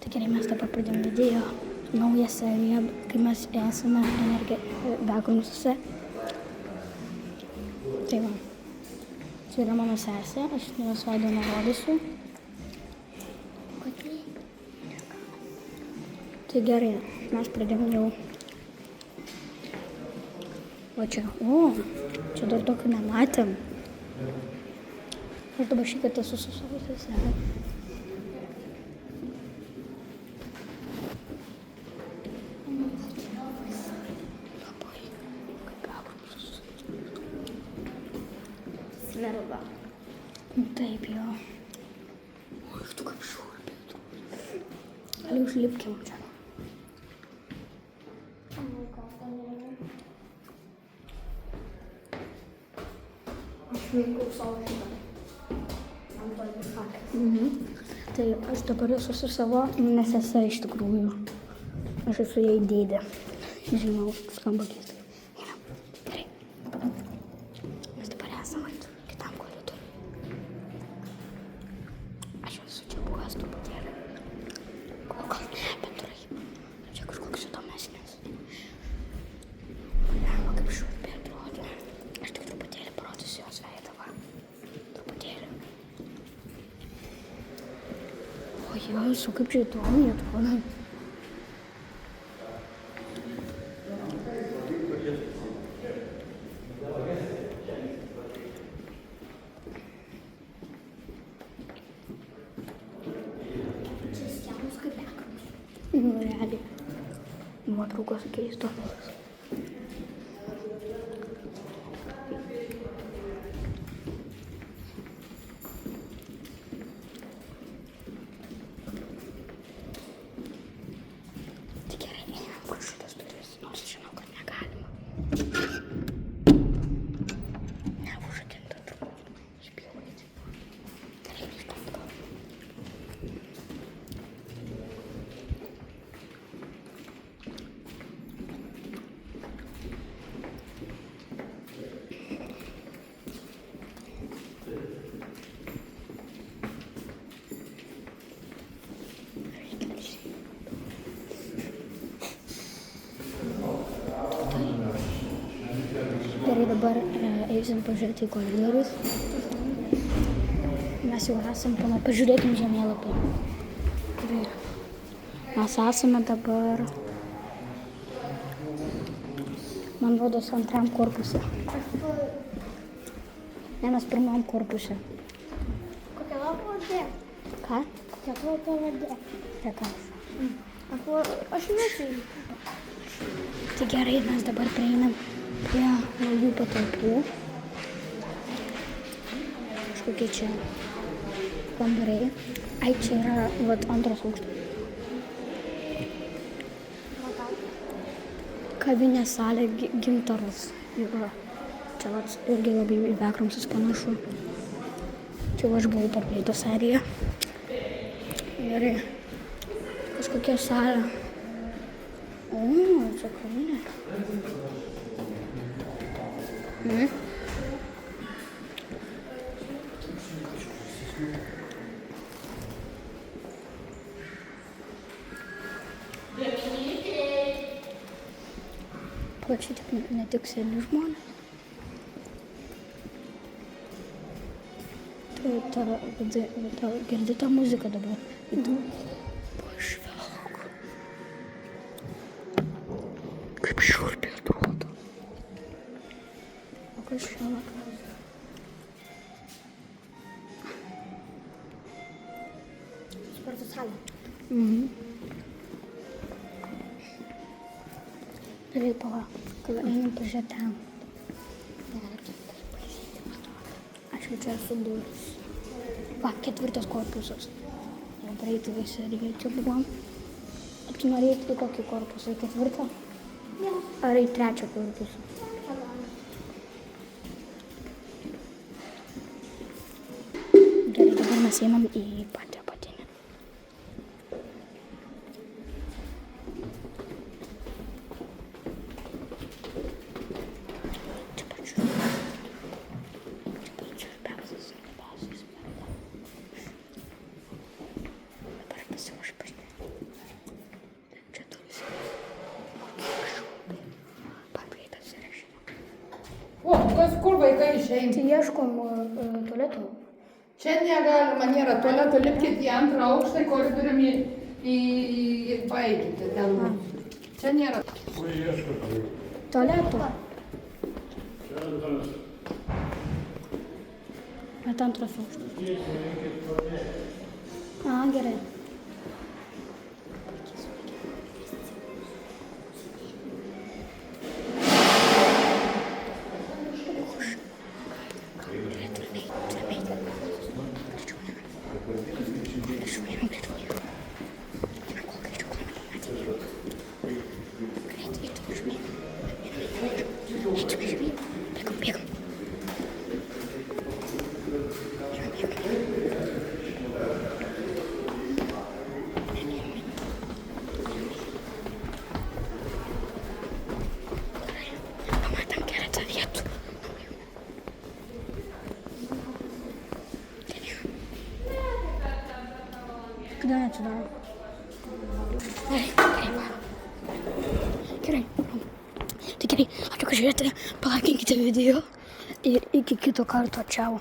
Tai gerai, mes dabar pradėjome video naują seriją, kai mes esame Bekrumsuose. Tai va, čia yra mano sesė, aš jos veido nerodysiu. Tai gerai, mes pradėjome jau. O čia, čia dar tokio nematėm. Aš dabar šį kartą esu su savo sesere. Nerva. Taip jo. O, iš tų kaip šurpiai. Gal užlipkim čia. Aš veikau savo šitą. Man to nepakės. Tai aš dabar esu su savo sese iš tikrųjų. Aš esu jai dėdė. Žinau, skamba keistai. Gerai. Mes dabar esame kitam koridoriui. Aš esu čia buvęs truputėlį. O gal ne, bendrai. Čia kažkoks įdomesnis. Lemba kaip šurpiai atrodo. Aš tik truputėlį parodysiu jos veidą, va. Truputėlį. O Jėzu, kaip čia įdomiai atrodo. Čia schemos kaip Bekrumsas. Nu, realiai. Nuotraukos keistos. Tai gerai, einam kur šitas duris, nors žinau, kad negalima. Neužrakinta turbūt. Išpjauti. Gerai, neišbandau. Gerai, dabar eisim pažiūrėti į koridorius. Mes jau esam, pažiūrėkim žemėlapį. Gerai. Mes esame dabar, man rodos, antram korpuse. Ne, mes pirmam korpuse. Kokia tavo pavardė? Ką? Kokia tavo pavardė? Rekas. Aš nežinau. Tai gerai, mes dabar prieinam prie naujų patalpų. Kažkokie čia kambariai. Ai, čia yra antras aukštas. Kavinės salė Gintaras yra. Čia irgi labai į Bekrumsus panašu. Čia aš buvau per praeitą seriją. Gerai. Kažkokia salė. O, čia kavinė. Čia tik ne tik seni žmonės. Tai girdi tą muziką dabar. Pažvelk. Kaip šiurpiai atrodo. O kas čia? Sporto salė. Gerai, palauk. Gal einam pažiūrėti ten. Aš jau čia esu durys. Va, 4 korpusas. Jau praeitą seriją čia buvom. O tu norėjai į kokį korpusą? Į 4? Ne. Ar į 3 korpusą? Gerai, dabar mes einam į patį apatinę. Čia pačiu. Dabar pasiruošiu pažiūrėti. O, kur vaikai išeina? Tai ieškom tualeto. Čia negalima, nėra tualeto, lipkite į antrą aukštą, koridoriumi į baigite ten. Čia nėra. Tualeto. Bet antras aukštas. A, gerai. Pamatėm keletą vietų. Kodėl neatsidaro? Gerai. Tai gerai, ačiū, kad žiūrėjote, palaikinkite video ir iki kito karto, čiau.